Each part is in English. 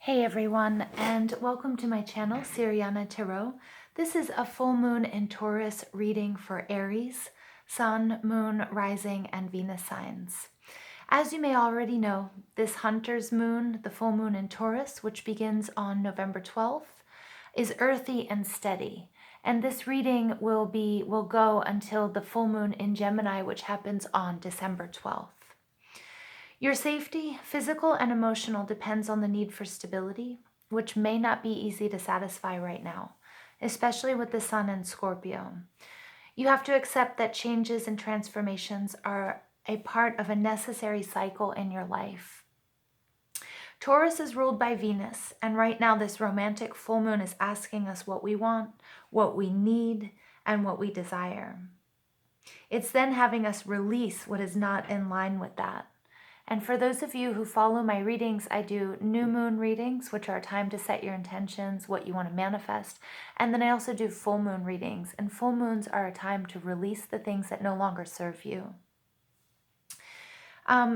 Hey everyone, and welcome to my channel, Siriana Tarot. This is a full moon in Taurus reading for Aries, Sun, Moon, Rising, and Venus signs. As you may already know, this Hunter's moon, the full moon in Taurus, which begins on November 12th, is earthy and steady. And this reading will go until the full moon in Gemini, which happens on December 12th. Your safety, physical and emotional, depends on the need for stability, which may not be easy to satisfy right now, especially with the Sun in Scorpio. You have to accept that changes and transformations are a part of a necessary cycle in your life. Taurus is ruled by Venus, and right now this romantic full moon is asking us what we want, what we need, and what we desire. It's then having us release what is not in line with that. And for those of you who follow my readings, I do new moon readings, which are a time to set your intentions, what you want to manifest. And then I also do full moon readings. And full moons are a time to release the things that no longer serve you.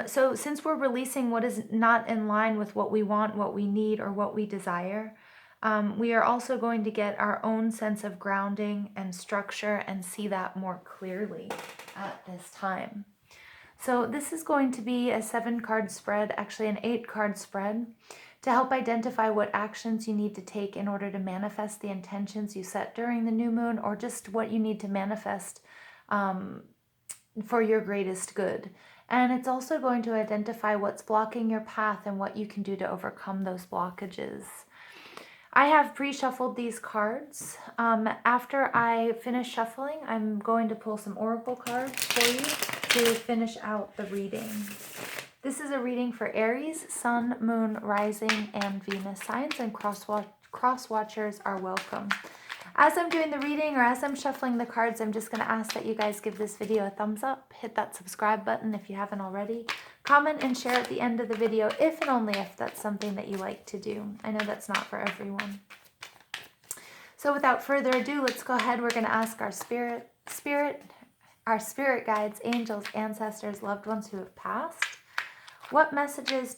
So since we're releasing what is not in line with what we want, what we need, or what we desire, we are also going to get our own sense of grounding and structure and see that more clearly at this time. So this is going to be a 7-card spread, actually an 8-card spread, to help identify what actions you need to take in order to manifest the intentions you set during the new moon, or just what you need to manifest for your greatest good. And it's also going to identify what's blocking your path and what you can do to overcome those blockages. I have pre-shuffled these cards. After I finish shuffling, I'm going to pull some oracle cards for you to finish out the reading. This is a reading for Aries, Sun, Moon, Rising, and Venus signs, and cross watchers are welcome. As I'm doing the reading, or as I'm shuffling the cards, I'm just going to ask that you guys give this video a thumbs up, hit that subscribe button if you haven't already, comment and share at the end of the video if and only if that's something that you like to do. I know that's not for everyone. So without further ado, let's go ahead. We're going to ask our spirit guides, angels, ancestors, loved ones who have passed. What messages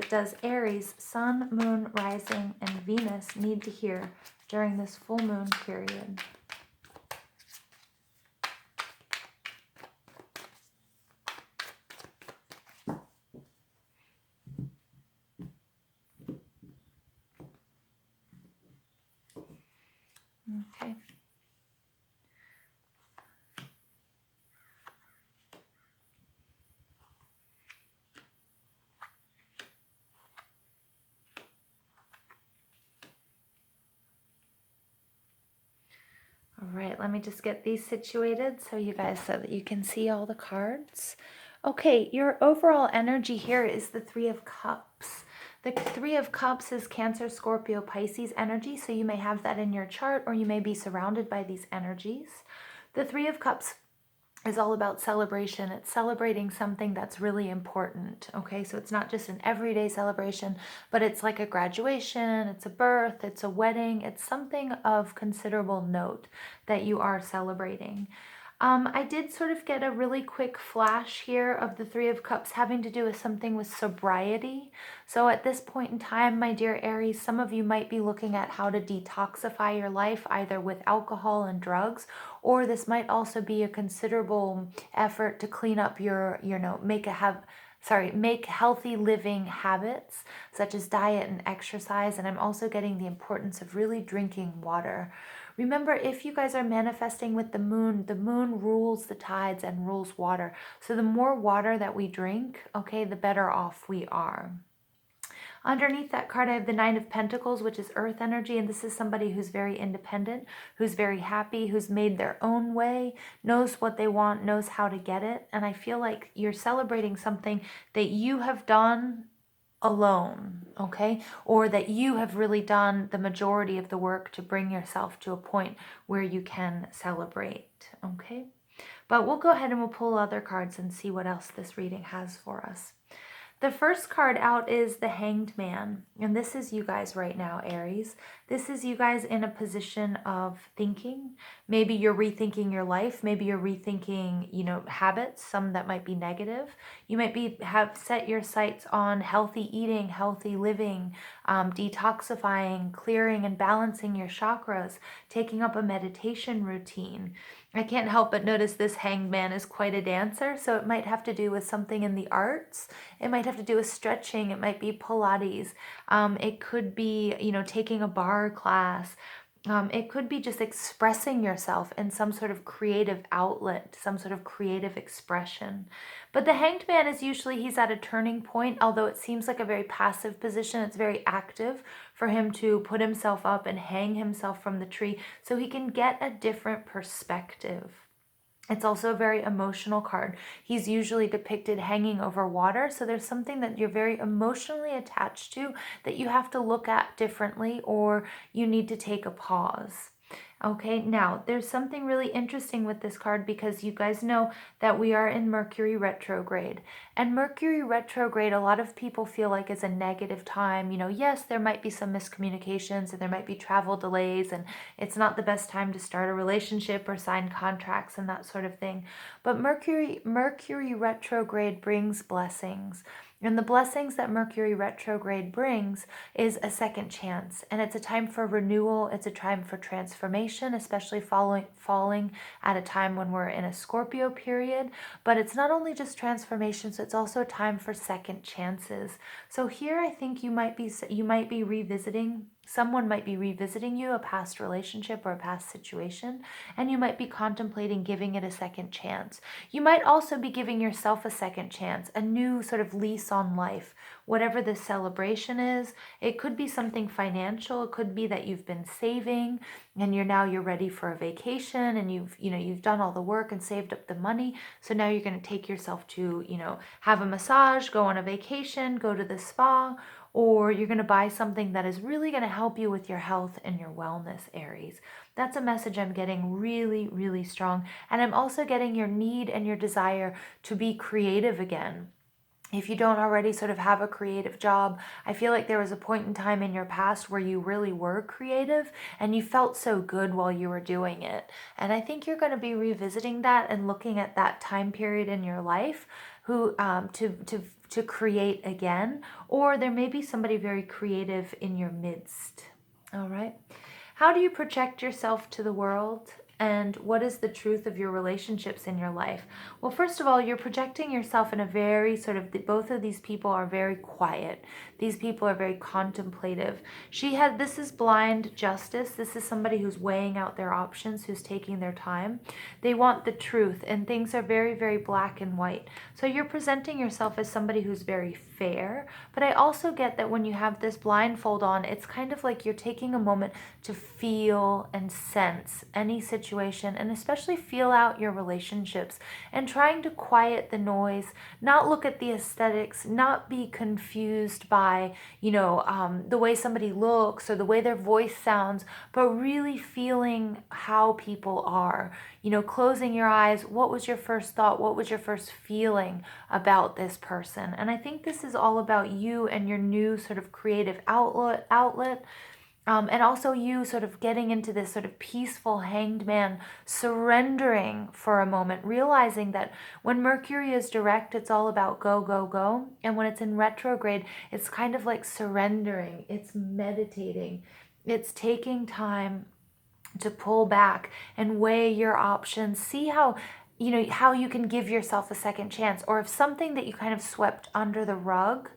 does Aries, Sun, Moon, Rising, and Venus need to hear during this full moon period? Okay. All right, let me just get these situated so that you can see all the cards. Okay, your overall energy here is the Three of Cups. The Three of Cups is Cancer, Scorpio, Pisces energy, so you may have that in your chart, or you may be surrounded by these energies. The Three of Cups is all about celebration. It's celebrating something that's really important, okay? So it's not just an everyday celebration, but it's like a graduation, it's a birth, it's a wedding, it's something of considerable note that you are celebrating. I did sort of get a really quick flash here of the Three of Cups having to do with something with sobriety. So at this point in time, my dear Aries, some of you might be looking at how to detoxify your life, either with alcohol and drugs, or this might also be a considerable effort to clean up make healthy living habits, such as diet and exercise. And I'm also getting the importance of really drinking water. Remember, if you guys are manifesting with the moon rules the tides and rules water. So the more water that we drink, okay, the better off we are. Underneath that card, I have the Nine of Pentacles, which is earth energy, and this is somebody who's very independent, who's very happy, who's made their own way, knows what they want, knows how to get it. And I feel like you're celebrating something that you have done alone, okay? Or that you have really done the majority of the work to bring yourself to a point where you can celebrate, okay? But we'll go ahead and we'll pull other cards and see what else this reading has for us. The first card out is the Hanged Man, and this is you guys right now, Aries. This is you guys in a position of thinking. Maybe you're rethinking your life. Maybe you're rethinking, habits, some that might be negative. You might have set your sights on healthy eating, healthy living, detoxifying, clearing and balancing your chakras, taking up a meditation routine. I can't help but notice this Hanged Man is quite a dancer, so it might have to do with something in the arts. It might have to do with stretching. It might be Pilates. It could be, taking a bar class. It could be just expressing yourself in some sort of creative outlet, some sort of creative expression. But the Hanged Man is usually, he's at a turning point, although it seems like a very passive position. It's very active for him to put himself up and hang himself from the tree so he can get a different perspective. It's also a very emotional card. He's usually depicted hanging over water, so there's something that you're very emotionally attached to that you have to look at differently, or you need to take a pause. Okay, now there's something really interesting with this card, because you guys know that we are in Mercury retrograde. And Mercury retrograde, a lot of people feel like is a negative time. Yes, there might be some miscommunications and there might be travel delays, and it's not the best time to start a relationship or sign contracts and that sort of thing. But Mercury retrograde brings blessings. And the blessings that Mercury retrograde brings is a second chance. And it's a time for renewal. It's a time for transformation, especially falling at a time when we're in a Scorpio period. But it's not only just transformation, so it's also a time for second chances. So here I think you might be revisiting, someone might be revisiting you, a past relationship or a past situation, and you might be contemplating giving it a second chance. You might also be giving yourself a second chance, a new sort of lease on life, whatever the celebration is. It could be something financial. It could be that you've been saving and you're ready for a vacation, and you've done all the work and saved up the money. So now you're going to take yourself to, have a massage, go on a vacation, go to the spa, or you're going to buy something that is really going to help you with your health and your wellness, Aries. That's a message I'm getting really, really strong. And I'm also getting your need and your desire to be creative again. If you don't already sort of have a creative job, I feel like there was a point in time in your past where you really were creative and you felt so good while you were doing it. And I think you're going to be revisiting that and looking at that time period in your life to create again. Or there may be somebody very creative in your midst. All right. How do you project yourself to the world? And what is the truth of your relationships in your life? Well, first of all, you're projecting yourself in a very both of these people are very quiet. These people are very contemplative. This is blind justice. This is somebody who's weighing out their options, who's taking their time. They want the truth, and things are very, very black and white. So you're presenting yourself as somebody who's very fair, but I also get that when you have this blindfold on, it's kind of like you're taking a moment to feel and sense any situation, and especially feel out your relationships, and trying to quiet the noise, not look at the aesthetics, not be confused by the way somebody looks or the way their voice sounds, but really feeling how people are. Closing your eyes, what was your first thought? What was your first feeling about this person? And I think this is all about you and your new sort of creative outlet. And also you sort of getting into this sort of peaceful Hanged Man, surrendering for a moment, realizing that when Mercury is direct, it's all about go, go, go. And when it's in retrograde, it's kind of like surrendering. It's meditating. It's taking time to pull back and weigh your options. See how you can give yourself a second chance, or if something that you kind of swept under the rug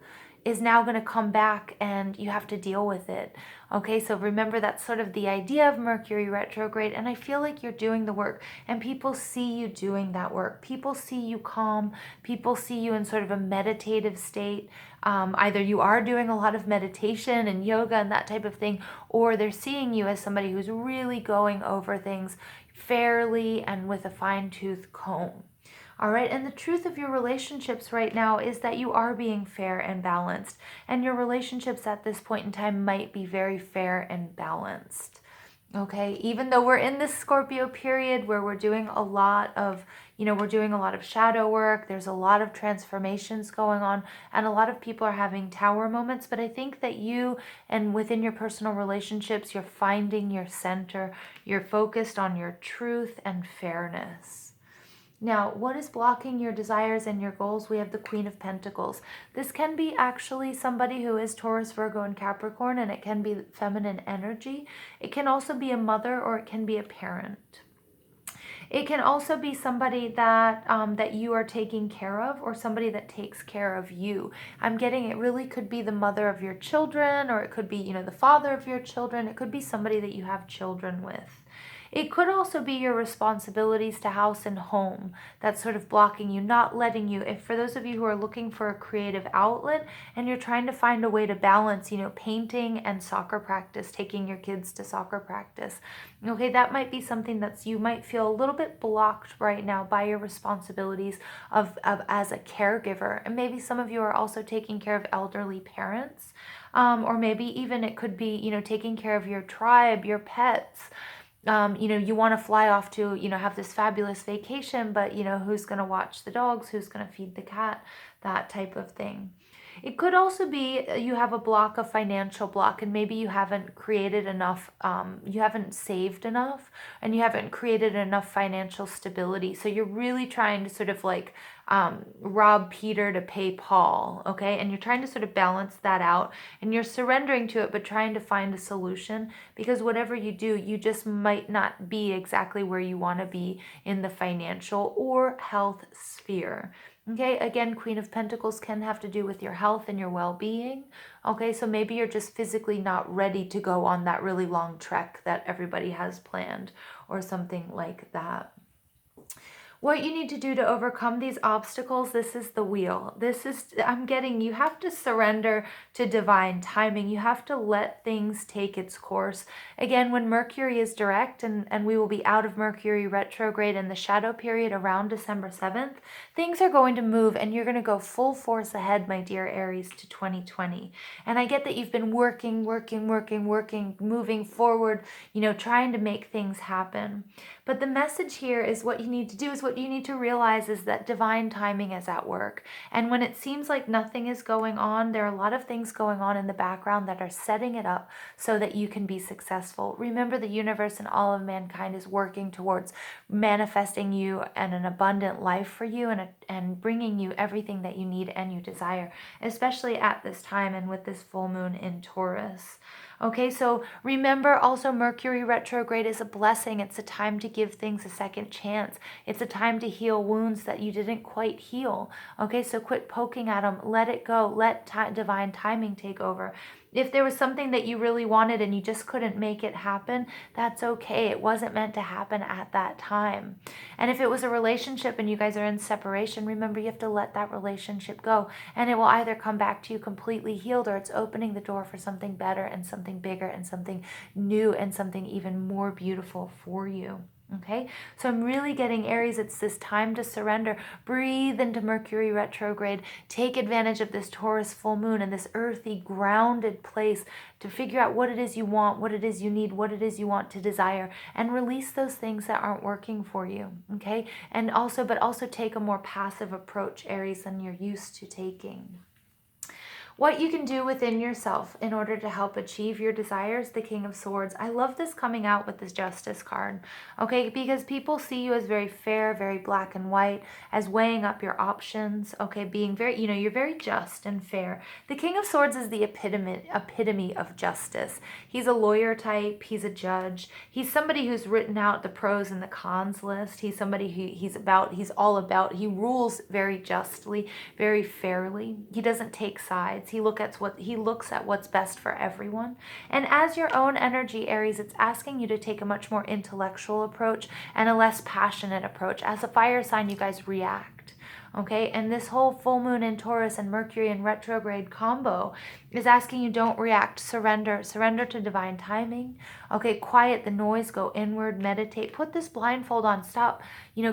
is now going to come back and you have to deal with it. Okay, so remember, that's sort of the idea of Mercury retrograde, and I feel like you're doing the work, and people see you doing that work. People see you calm. People see you in sort of a meditative state. Either you are doing a lot of meditation and yoga and that type of thing, or they're seeing you as somebody who's really going over things fairly and with a fine-tooth comb. All right, and the truth of your relationships right now is that you are being fair and balanced, and your relationships at this point in time might be very fair and balanced. Okay, even though we're in this Scorpio period where we're doing a lot of, we're doing a lot of shadow work, there's a lot of transformations going on, and a lot of people are having tower moments, but I think that you and within your personal relationships, you're finding your center, you're focused on your truth and fairness. Now, what is blocking your desires and your goals? We have the Queen of Pentacles. This can be actually somebody who is Taurus, Virgo, and Capricorn, and it can be feminine energy. It can also be a mother, or it can be a parent. It can also be somebody that that you are taking care of, or somebody that takes care of you. I'm getting it really could be the mother of your children, or it could be, the father of your children. It could be somebody that you have children with. It could also be your responsibilities to house and home that's sort of blocking you, not letting you. If for those of you who are looking for a creative outlet and you're trying to find a way to balance, painting and soccer practice, taking your kids to soccer practice. Okay, that might be something that's, you might feel a little bit blocked right now by your responsibilities of as a caregiver. And maybe some of you are also taking care of elderly parents, or maybe even it could be, taking care of your tribe, your pets. You want to fly off to, have this fabulous vacation, but, who's going to watch the dogs? Who's going to feed the cat? That type of thing. It could also be you have a financial block, and maybe you haven't created enough, you haven't saved enough, and you haven't created enough financial stability. So you're really trying to sort of like rob Peter to pay Paul, okay? And you're trying to sort of balance that out, and you're surrendering to it, but trying to find a solution, because whatever you do, you just might not be exactly where you want to be in the financial or health sphere. Okay, again, Queen of Pentacles can have to do with your health and your well-being. Okay, so maybe you're just physically not ready to go on that really long trek that everybody has planned, or something like that. What you need to do to overcome these obstacles, this is the wheel. You have to surrender to divine timing. You have to let things take its course. Again, when Mercury is direct, and we will be out of Mercury retrograde in the shadow period around December 7th, things are going to move, and you're going to go full force ahead, my dear Aries, to 2020. And I get that you've been working, moving forward, trying to make things happen. But the message here is what you need to realize is that divine timing is at work. And when it seems like nothing is going on, there are a lot of things going on in the background that are setting it up so that you can be successful. Remember, the universe and all of mankind is working towards manifesting you and an abundant life for you, and bringing you everything that you need and you desire, especially at this time and with this full moon in Taurus. Okay, so remember also, Mercury retrograde is a blessing. It's a time to give things a second chance. It's a time to heal wounds that you didn't quite heal. Okay, so quit poking at them. Let it go. Let divine timing take over. If there was something that you really wanted and you just couldn't make it happen, that's okay. It wasn't meant to happen at that time. And if it was a relationship and you guys are in separation, remember, you have to let that relationship go. And it will either come back to you completely healed, or it's opening the door for something better and something bigger and something new and something even more beautiful for you. Okay, so I'm really getting, Aries, it's this time to surrender. Breathe into Mercury retrograde. Take advantage of this Taurus full moon and this earthy, grounded place to figure out what it is you want, what it is you need, what it is you want to desire, and release those things that aren't working for you. Okay, and also take a more passive approach, Aries, than you're used to taking. What you can do within yourself in order to help achieve your desires, the King of Swords. I love this coming out with this Justice card, okay? Because people see you as very fair, very black and white, as weighing up your options, okay? Being very, you're very just and fair. The King of Swords is the epitome of justice. He's a lawyer type. He's a judge. He's somebody who's written out the pros and the cons list. He's somebody who he rules very justly, very fairly. He doesn't take sides. He looks at what's best for everyone. And as your own energy, Aries, it's asking you to take a much more intellectual approach and a less passionate approach. As a fire sign, you guys react. okay? And this whole full moon in Taurus and Mercury in retrograde combo is asking you don't react, surrender to divine timing, okay? Quiet the noise, go inward, meditate, put this blindfold on, stop,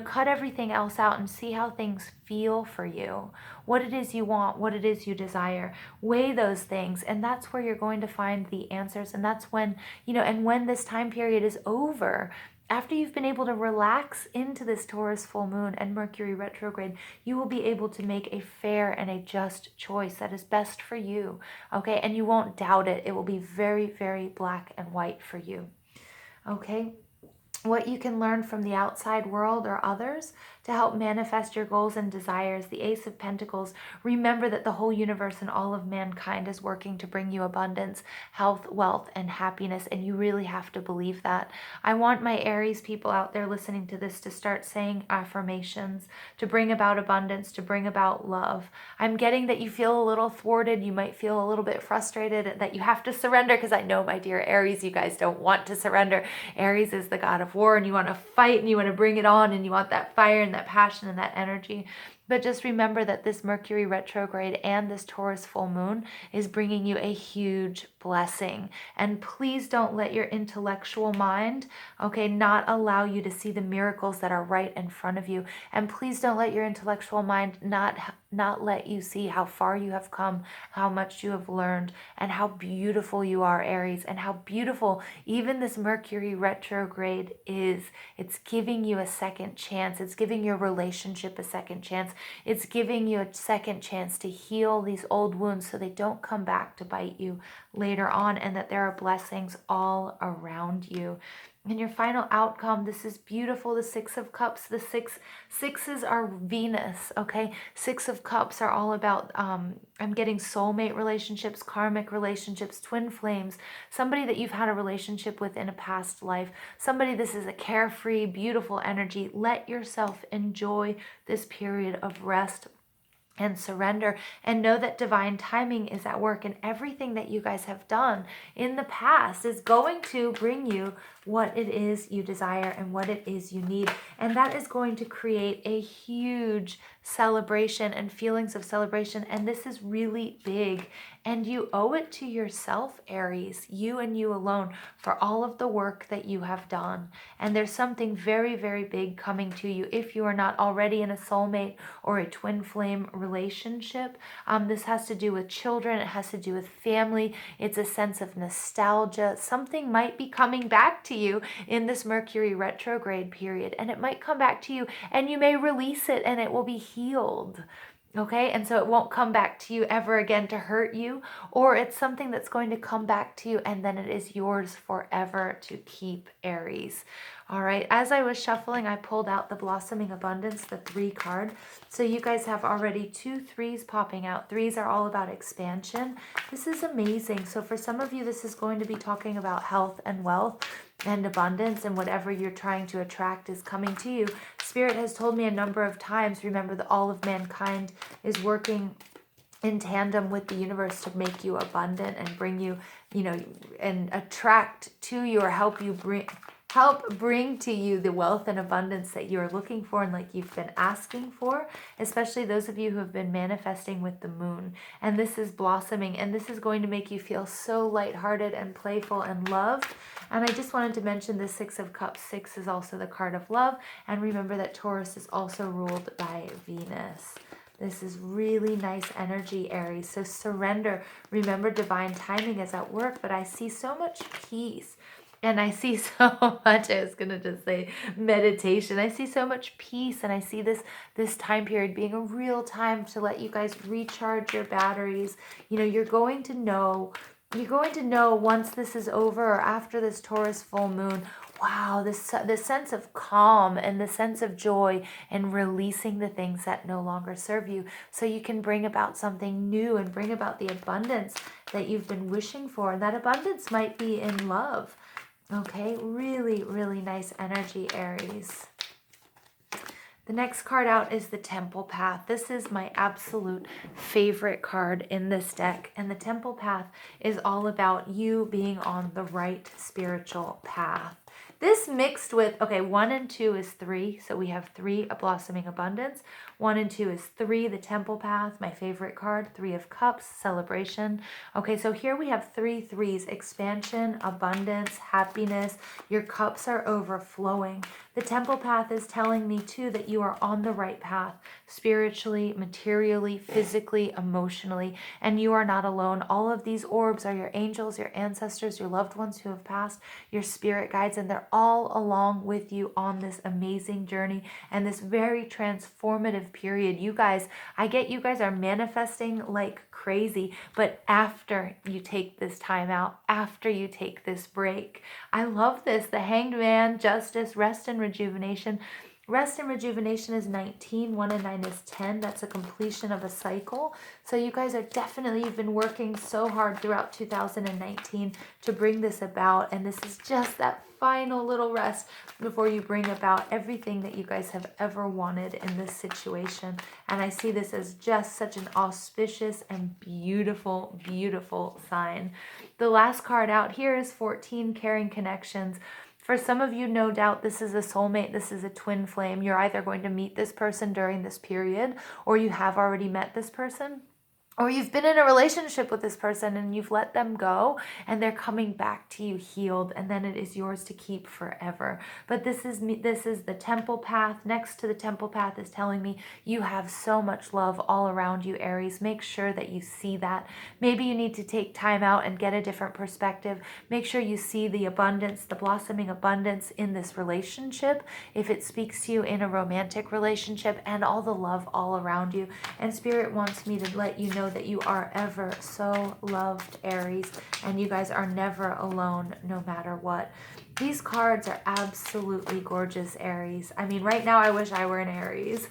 cut everything else out and see how things feel for you, what it is you want, what it is you desire. Weigh those things, and that's where you're going to find the answers. And that's when, and when this time period is over, after you've been able to relax into this Taurus full moon and Mercury retrograde, you will be able to make a fair and a just choice that is best for you, okay? And you won't doubt it. It will be very, very black and white for you, okay? What you can learn from the outside world or others to help manifest your goals and desires. The Ace of Pentacles. Remember that the whole universe and all of mankind is working to bring you abundance, health, wealth, and happiness, and you really have to believe that. I want my Aries people out there listening to this to start saying affirmations to bring about abundance, to bring about love. I'm getting that you feel a little thwarted. You might feel a little bit frustrated that you have to surrender, because I know, my dear Aries, you guys don't want to surrender. Aries is the god of war, and you want to fight, and you want to bring it on, and you want that fire and that passion and that energy. But just remember that this Mercury retrograde and this Taurus full moon is bringing you a huge blessing. And please don't let your intellectual mind, okay, not allow you to see the miracles that are right in front of you. And please don't let your intellectual mind not let you see how far you have come, how much you have learned, and how beautiful you are, Aries, and how beautiful even this Mercury retrograde is. It's giving you a second chance. It's giving your relationship a second chance. It's giving you a second chance to heal these old wounds so they don't come back to bite you later on, and that there are blessings all around you. And your final outcome, this is beautiful, the Six of Cups. The sixes are Venus, okay? Six of Cups are all about, I'm getting soulmate relationships, karmic relationships, twin flames, somebody that you've had a relationship with in a past life, somebody, this is a carefree, beautiful energy. Let yourself enjoy this period of rest and surrender, and know that divine timing is at work, and everything that you guys have done in the past is going to bring you what it is you desire and what it is you need. And that is going to create a huge celebration and feelings of celebration. And this is really big. And you owe it to yourself, Aries, you and you alone, for all of the work that you have done. And there's something very, very big coming to you if you are not already in a soulmate or a twin flame relationship. This has to do with children. It has to do with family. It's a sense of nostalgia. Something might be coming back to you in this Mercury retrograde period, and it might come back to you, and you may release it and it will be healed. Okay, and so it won't come back to you ever again to hurt you, or it's something that's going to come back to you and then it is yours forever to keep, Aries. All right, as I was shuffling, I pulled out the Blossoming Abundance, the 3 card. So you guys have already 2 3s popping out. 3s are all about expansion. This is amazing. So for some of you, this is going to be talking about health and wealth and abundance, and whatever you're trying to attract is coming to you. Spirit has told me a number of times, remember that all of mankind is working in tandem with the universe to make you abundant and bring you, and attract to you, or help bring to you the wealth and abundance that you're looking for and like you've been asking for, especially those of you who have been manifesting with the moon. And this is blossoming, and this is going to make you feel so lighthearted and playful and loved. And I just wanted to mention the 6 of Cups. 6 is also the card of love. And remember that Taurus is also ruled by Venus. This is really nice energy, Aries. So surrender. Remember, divine timing is at work, but I see so much peace. And I see so much, I was going to just say meditation. I see so much peace, and I see this time period being a real time to let you guys recharge your batteries. You're going to know once this is over, or after this Taurus full moon, wow, this sense of calm and the sense of joy and releasing the things that no longer serve you, so you can bring about something new and bring about the abundance that you've been wishing for. And that abundance might be in love. Okay, really, really nice energy, Aries. The next card out is the Temple Path. This is my absolute favorite card in this deck. And the Temple Path is all about you being on the right spiritual path. This mixed with, okay, 1 and 2 is 3. So we have 3, a blossoming abundance. 1 and 2 is 3, the temple path, my favorite card, 3 of cups, celebration. Okay, so here we have 3 threes, expansion, abundance, happiness. Your cups are overflowing. The temple path is telling me too that you are on the right path, spiritually, materially, physically, emotionally, and you are not alone. All of these orbs are your angels, your ancestors, your loved ones who have passed, your spirit guides, and they're all along with you on this amazing journey and this very transformative period. You guys, I get you guys are manifesting like crazy, but after you take this time out, after you take this break. I love this. The Hanged Man, justice, rest and rejuvenation. Rest and rejuvenation is 19. 1 and 9 is 10. That's a completion of a cycle. So you guys are definitely, you've been working so hard throughout 2019 to bring this about. And this is just that final little rest before you bring about everything that you guys have ever wanted in this situation. And I see this as just such an auspicious and beautiful, beautiful sign. The last card out here is 14, caring connections. For some of you, no doubt, this is a soulmate, this is a twin flame. You're either going to meet this person during this period, or you have already met this person. Or you've been in a relationship with this person and you've let them go and they're coming back to you healed, and then it is yours to keep forever. But this is the temple path. Next to the temple path is telling me you have so much love all around you, Aries. Make sure that you see that. Maybe you need to take time out and get a different perspective. Make sure you see the abundance, the blossoming abundance in this relationship, if it speaks to you in a romantic relationship, and all the love all around you. And Spirit wants me to let you know that you are ever so loved, Aries, and you guys are never alone no matter what. These cards are absolutely gorgeous, Aries. I mean, right now I wish I were an Aries.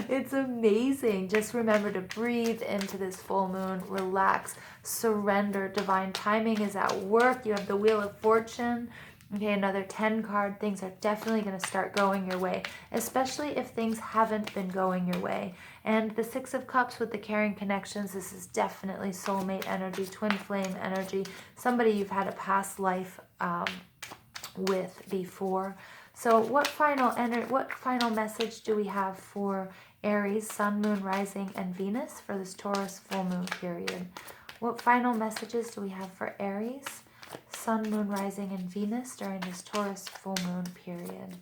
It's amazing. Just remember to breathe into this full moon, relax, surrender. Divine timing is at work. You have the Wheel of Fortune. Okay, another 10 card. Things are definitely going to start going your way, especially if things haven't been going your way. And the 6 of Cups with the caring connections, this is definitely soulmate energy, twin flame energy, somebody you've had a past life with before. So what final message do we have for Aries, Sun, Moon, Rising, and Venus for this Taurus full moon period? What final messages do we have for Aries, Sun, Moon, Rising, and Venus during this Taurus full moon period?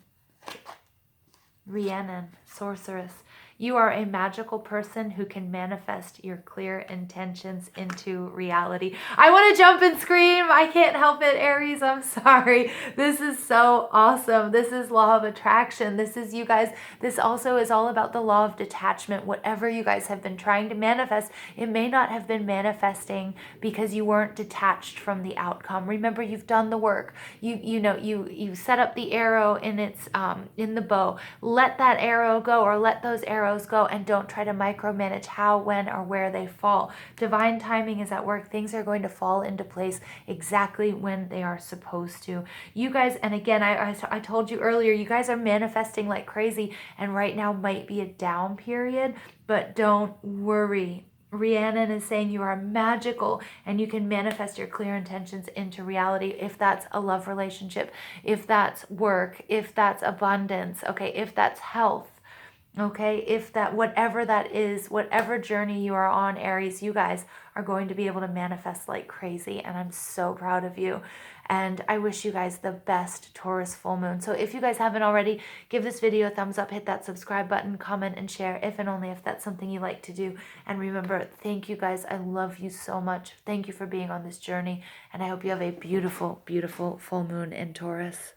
Rhiannon, Sorceress. You are a magical person who can manifest your clear intentions into reality. I want to jump and scream. I can't help it, Aries. I'm sorry. This is so awesome. This is law of attraction. This is you guys. This also is all about the law of detachment. Whatever you guys have been trying to manifest, it may not have been manifesting because you weren't detached from the outcome. Remember, you've done the work. You set up the arrow in its in the bow. Let that arrow go, or let those arrows go, and don't try to micromanage how, when, or where they fall. Divine timing is at work. Things are going to fall into place exactly when they are supposed to. You guys, and again, I told you earlier, you guys are manifesting like crazy, and right now might be a down period, but don't worry. Rhiannon is saying you are magical and you can manifest your clear intentions into reality, if that's a love relationship, if that's work, if that's abundance, okay, if that's health. Okay, if that, whatever that is, whatever journey you are on, Aries, you guys are going to be able to manifest like crazy. And I'm so proud of you. And I wish you guys the best Taurus full moon. So if you guys haven't already, give this video a thumbs up, hit that subscribe button, comment, and share if and only if that's something you like to do. And remember, thank you guys. I love you so much. Thank you for being on this journey. And I hope you have a beautiful, beautiful full moon in Taurus.